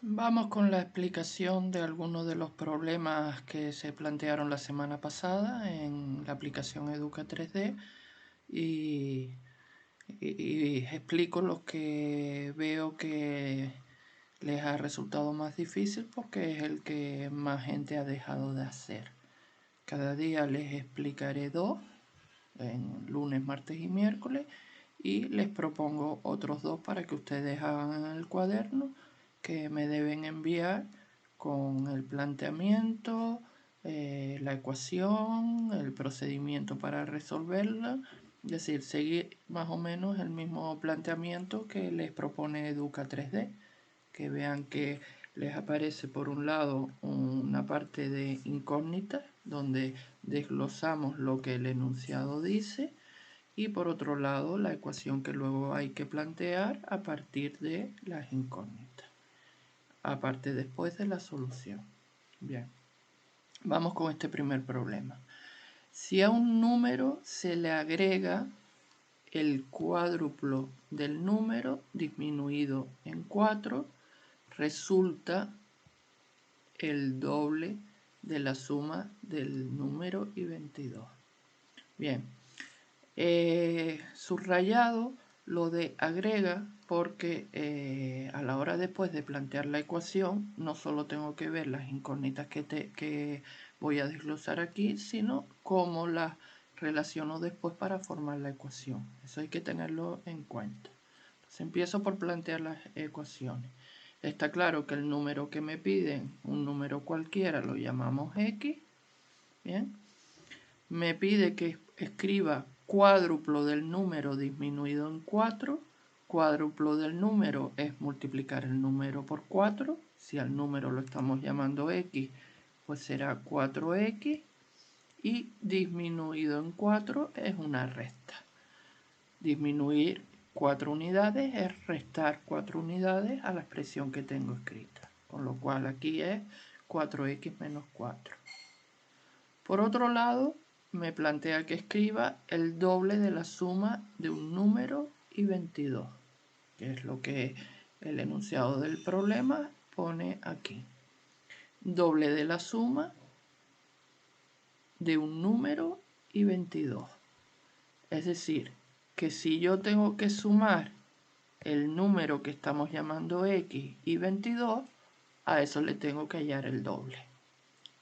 Vamos con la explicación de algunos de los problemas que se plantearon la semana pasada en la aplicación Educa 3D y, y explico los que veo que les ha resultado más difícil porque es el que más gente ha dejado de hacer. Cada día les explicaré dos, en lunes, martes y miércoles, y les propongo otros dos para que ustedes hagan en el cuaderno que me deben enviar con el planteamiento, la ecuación, el procedimiento para resolverla, es decir, seguir más o menos el mismo planteamiento que les propone Educa 3D, que vean que les aparece por un lado una parte de incógnita donde desglosamos lo que el enunciado dice y por otro lado la ecuación que luego hay que plantear a partir de las incógnitas, aparte después de la solución. Bien, vamos con este primer problema. Si a un número se le agrega el cuádruplo del número disminuido en 4, resulta el doble de la suma del número y 22. Bien, subrayado lo de agrega porque a la hora después de plantear la ecuación no solo tengo que ver las incógnitas que voy a desglosar aquí, sino cómo las relaciono después para formar la ecuación. Eso hay que tenerlo en cuenta. Entonces empiezo por plantear las ecuaciones. Está claro que el número que me piden, un número cualquiera, lo llamamos x. Bien. Me pide que escriba cuádruplo del número disminuido en 4. Cuádruplo del número es multiplicar el número por 4. Si al número lo estamos llamando x, pues será 4x. Y disminuido en 4 es una resta. Disminuir 4 unidades es restar 4 unidades a la expresión que tengo escrita. Con lo cual aquí es 4x menos 4. Por otro lado, me plantea que escriba el doble de la suma de un número y 22, que es lo que el enunciado del problema pone aquí. Doble de la suma de un número y 22. Es decir, que si yo tengo que sumar el número que estamos llamando x y 22, a eso le tengo que hallar el doble.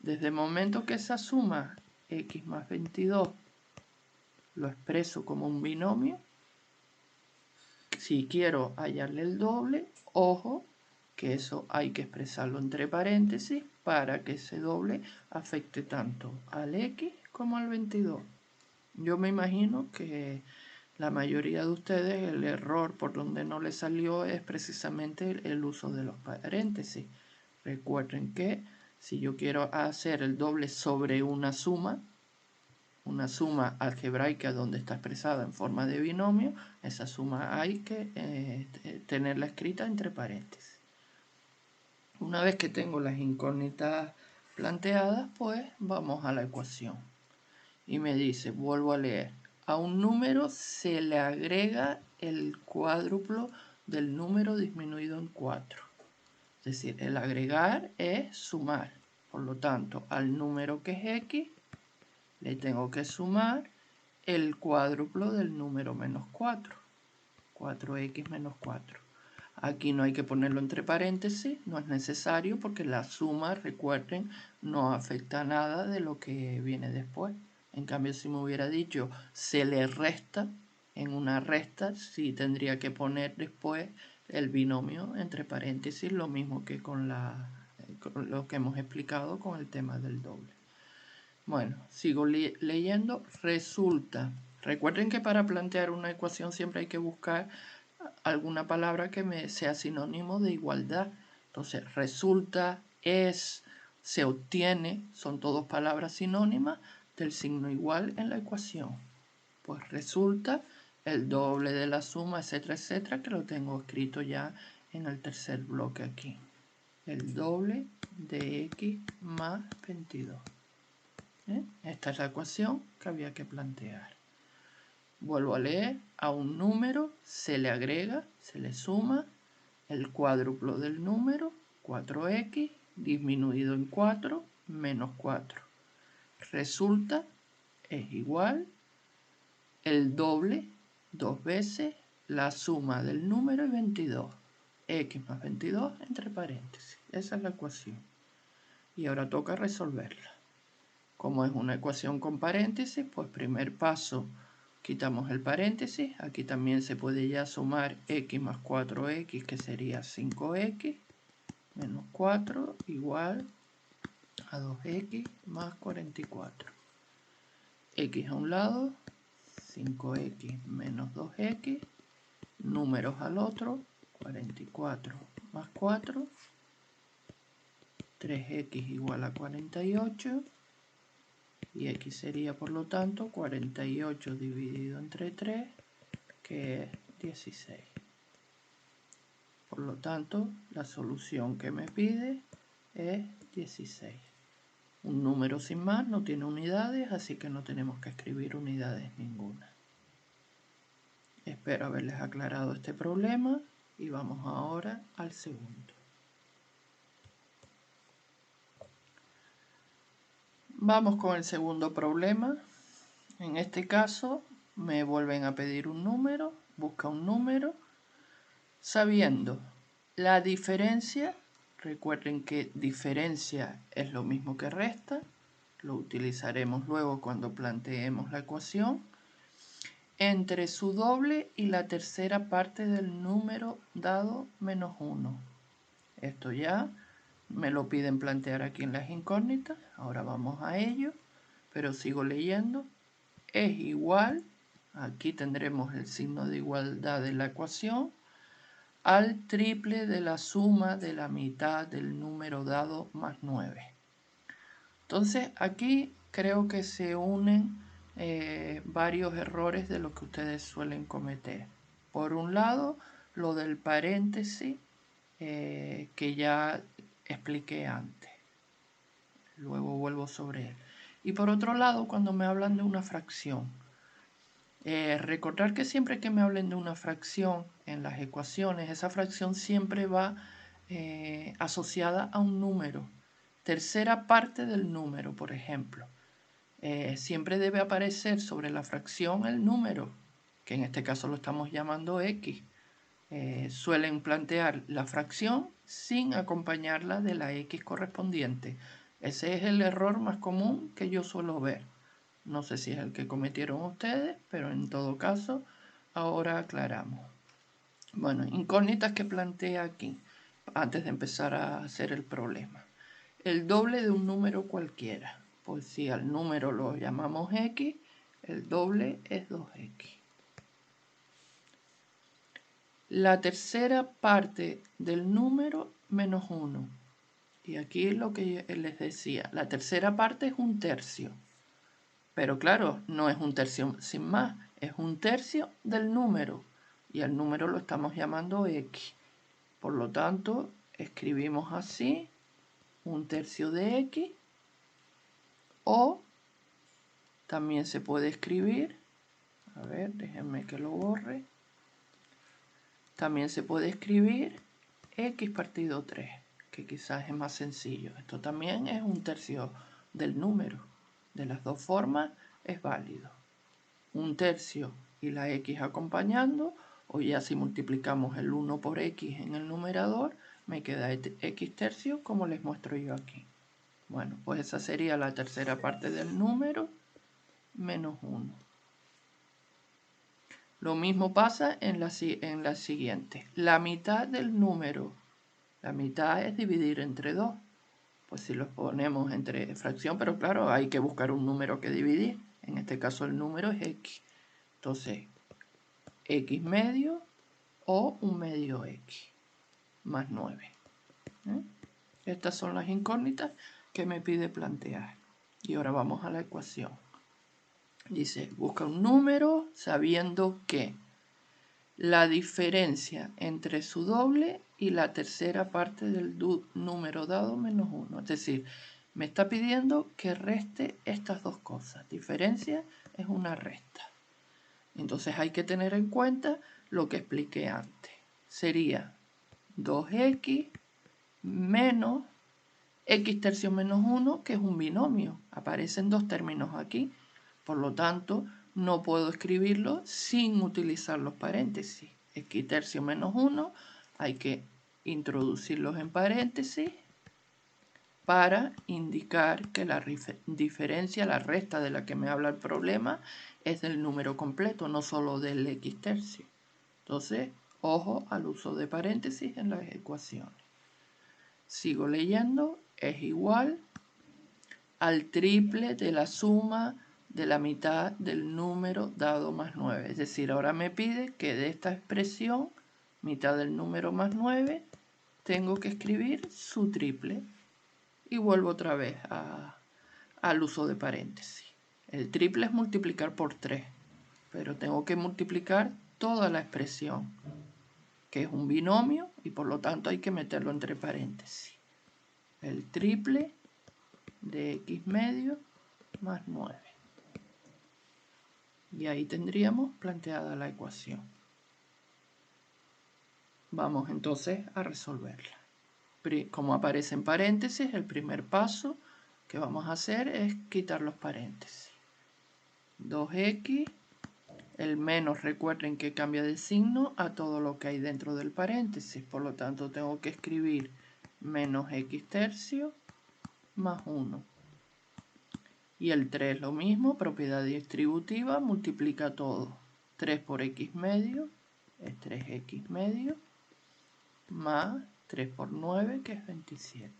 Desde el momento que esa suma x más 22 lo expreso como un binomio, si quiero hallarle el doble, ojo, que eso hay que expresarlo entre paréntesis para que ese doble afecte tanto al x como al 22. Yo me imagino que la mayoría de ustedes el error por donde no les salió es precisamente el uso de los paréntesis. Recuerden que si yo quiero hacer el doble sobre una suma algebraica donde está expresada en forma de binomio, esa suma hay que tenerla escrita entre paréntesis. Una vez que tengo las incógnitas planteadas, pues vamos a la ecuación. Y me dice, vuelvo a leer, a un número se le agrega el cuádruplo del número disminuido en 4. Es decir, el agregar es sumar. Por lo tanto, al número que es x, le tengo que sumar el cuádruplo del número menos 4. 4x menos 4. Aquí no hay que ponerlo entre paréntesis, no es necesario porque la suma, recuerden, no afecta a nada de lo que viene después. En cambio, si me hubiera dicho se le resta, en una resta sí tendría que poner después el binomio entre paréntesis, lo mismo que con lo que hemos explicado con el tema del doble. Bueno, sigo leyendo. Resulta. Recuerden que para plantear una ecuación siempre hay que buscar alguna palabra que sea sinónimo de igualdad. Entonces, resulta, es, se obtiene, son todas palabras sinónimas del signo igual en la ecuación. Pues resulta el doble de la suma, etcétera, etcétera, que lo tengo escrito ya en el tercer bloque aquí. El doble de x más 22. Esta es la ecuación que había que plantear. Vuelvo a leer, a un número se le agrega, se le suma el cuádruplo del número 4x disminuido en 4 menos 4. Resulta es igual el doble, 2 veces la suma del número y 22. X más 22 entre paréntesis. Esa es la ecuación. Y ahora toca resolverla. Como es una ecuación con paréntesis, pues primer paso, quitamos el paréntesis. Aquí también se puede ya sumar x más 4x, que sería 5x, menos 4, igual a 2x más 44. X a un lado, 5x menos 2x, números al otro, 44 más 4, 3x igual a 48, y x sería por lo tanto 48 dividido entre 3, que es 16. Por lo tanto, la solución que me pide es 16. Un número sin más no tiene unidades, así que no tenemos que escribir unidades ninguna. Espero haberles aclarado este problema y vamos ahora al segundo. Vamos con el segundo problema. En este caso me vuelven a pedir un número, busca un número, sabiendo la diferencia. Recuerden que diferencia es lo mismo que resta, lo utilizaremos luego cuando planteemos la ecuación, entre su doble y la tercera parte del número dado menos 1. Esto ya me lo piden plantear aquí en las incógnitas, ahora vamos a ello, pero sigo leyendo. Es igual, aquí tendremos el signo de igualdad de la ecuación, al triple de la suma de la mitad del número dado más 9. Entonces aquí creo que se unen varios errores de los que ustedes suelen cometer. Por un lado, lo del paréntesis que ya expliqué antes. Luego vuelvo sobre él. Y por otro lado, cuando me hablan de una fracción, recordar que siempre que me hablen de una fracción en las ecuaciones, esa fracción siempre va asociada a un número. Tercera parte del número, por ejemplo. Siempre debe aparecer sobre la fracción el número, que en este caso lo estamos llamando x. Suelen plantear la fracción sin acompañarla de la x correspondiente. Ese es el error más común que yo suelo ver. No sé si es el que cometieron ustedes, pero en todo caso, ahora aclaramos. Bueno, incógnitas que plantea aquí, antes de empezar a hacer el problema. El doble de un número cualquiera. Pues si al número lo llamamos x, el doble es 2x. La tercera parte del número menos 1. Y aquí es lo que les decía. La tercera parte es un tercio. Pero claro, no es un tercio sin más. Es un tercio del número. Y al número lo estamos llamando x. Por lo tanto, escribimos así. Un tercio de x. O también se puede escribir. A ver, déjenme que lo borre. También se puede escribir x partido 3, que quizás es más sencillo. Esto también es un tercio del número. De las dos formas es válido. Un tercio y la x acompañando, o ya si multiplicamos el 1 por x en el numerador, me queda x tercio como les muestro yo aquí. Bueno, pues esa sería la tercera parte del número menos 1. Lo mismo pasa en la siguiente. La mitad del número. La mitad es dividir entre 2. Pues si los ponemos entre fracción, pero claro, hay que buscar un número que dividir. En este caso el número es x. Entonces, x medio o un medio x más 9. Estas son las incógnitas que me pide plantear. Y ahora vamos a la ecuación. Dice, busca un número sabiendo que la diferencia entre su doble y la tercera parte del número dado menos 1. Es decir, me está pidiendo que reste estas dos cosas. Diferencia es una resta. Entonces hay que tener en cuenta lo que expliqué antes. Sería 2x menos x tercio menos 1, que es un binomio. Aparecen dos términos aquí. Por lo tanto, no puedo escribirlo sin utilizar los paréntesis. X tercio menos 1, hay que introducirlos en paréntesis para indicar que la diferencia, la resta de la que me habla el problema, es del número completo, no solo del x tercio. Entonces, ojo al uso de paréntesis en las ecuaciones. Sigo leyendo, es igual al triple de la suma de la mitad del número dado más 9. Es decir, ahora me pide que de esta expresión, mitad del número más 9, tengo que escribir su triple. Y vuelvo otra vez al uso de paréntesis. El triple es multiplicar por 3, pero tengo que multiplicar toda la expresión, que es un binomio, y por lo tanto hay que meterlo entre paréntesis. El triple de x medio más 9. Y ahí tendríamos planteada la ecuación. Vamos entonces a resolverla. Como aparece en paréntesis, el primer paso que vamos a hacer es quitar los paréntesis. 2x, el menos, recuerden que cambia de signo a todo lo que hay dentro del paréntesis. Por lo tanto, tengo que escribir menos x tercio más 1. Y el 3 lo mismo, propiedad distributiva, multiplica todo. 3 por x medio es 3x medio, más 3 por 9, que es 27.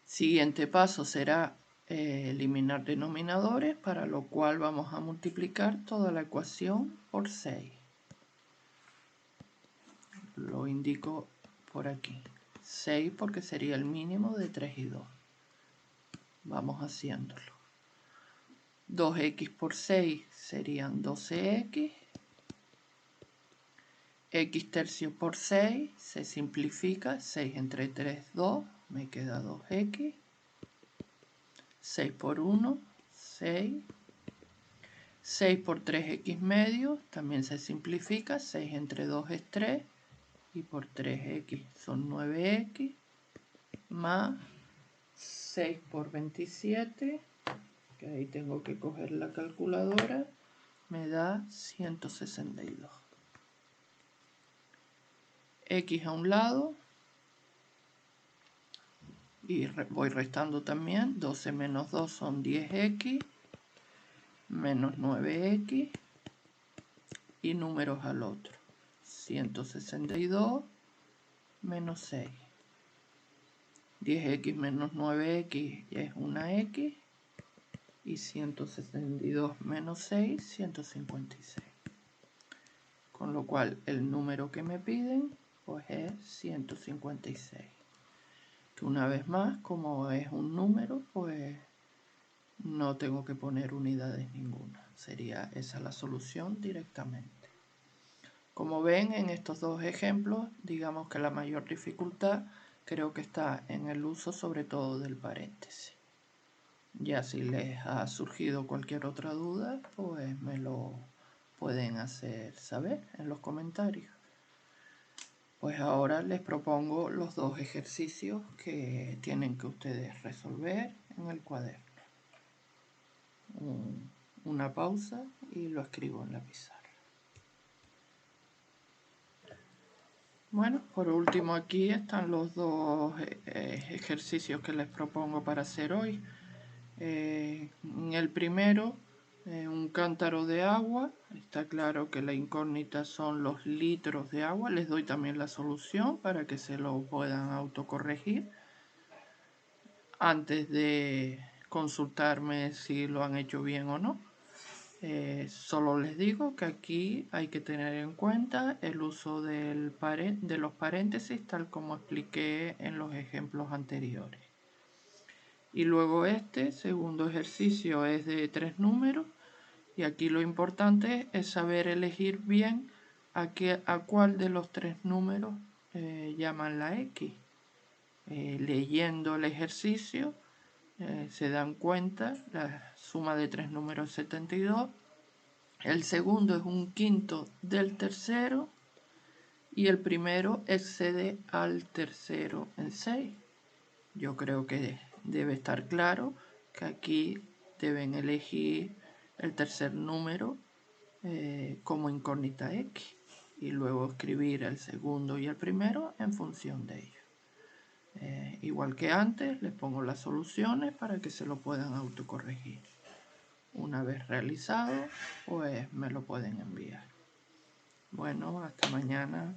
Siguiente paso será eliminar denominadores, para lo cual vamos a multiplicar toda la ecuación por 6. Lo indico por aquí. 6 porque sería el mínimo de 3 y 2. Vamos haciéndolo. 2x por 6 serían 12x. X tercio por 6 se simplifica. 6 entre 3, 2. Me queda 2x. 6 por 1, 6. 6 por 3x medio también se simplifica. 6 entre 2 es 3. Y por 3x son 9x. Más 6 por 27, que ahí tengo que coger la calculadora, me da 162. X a un lado. Y voy restando también. 12 menos 2 son 10x. Menos 9x. Y números al otro. 162 menos 6. 10x menos 9x es una x. Y 162 menos 6, 156. Con lo cual el número que me piden pues es 156. Que una vez más, como es un número, pues no tengo que poner unidades ninguna. Sería esa la solución directamente. Como ven en estos dos ejemplos, digamos que la mayor dificultad creo que está en el uso sobre todo del paréntesis. Ya si les ha surgido cualquier otra duda, pues me lo pueden hacer saber en los comentarios. Pues ahora les propongo los dos ejercicios que tienen que ustedes resolver en el cuaderno. Una pausa y lo escribo en la pizarra. Bueno, por último aquí están los dos ejercicios que les propongo para hacer hoy. En el primero, un cántaro de agua. Está claro que la incógnita son los litros de agua. Les doy también la solución para que se lo puedan autocorregir antes de consultarme si lo han hecho bien o no. Solo les digo que aquí hay que tener en cuenta el uso de los paréntesis, tal como expliqué en los ejemplos anteriores. Y luego este segundo ejercicio es de 3 números, y aquí lo importante es saber elegir bien a cuál de los 3 números llaman la X. Leyendo el ejercicio se dan cuenta, la suma de 3 números es 72, el segundo es un quinto del tercero y el primero excede al tercero en 6. Yo creo que debe estar claro que aquí deben elegir el tercer número como incógnita X y luego escribir el segundo y el primero en función de ello. Igual que antes, les pongo las soluciones para que se lo puedan autocorregir. Una vez realizado, pues me lo pueden enviar. Bueno, hasta mañana.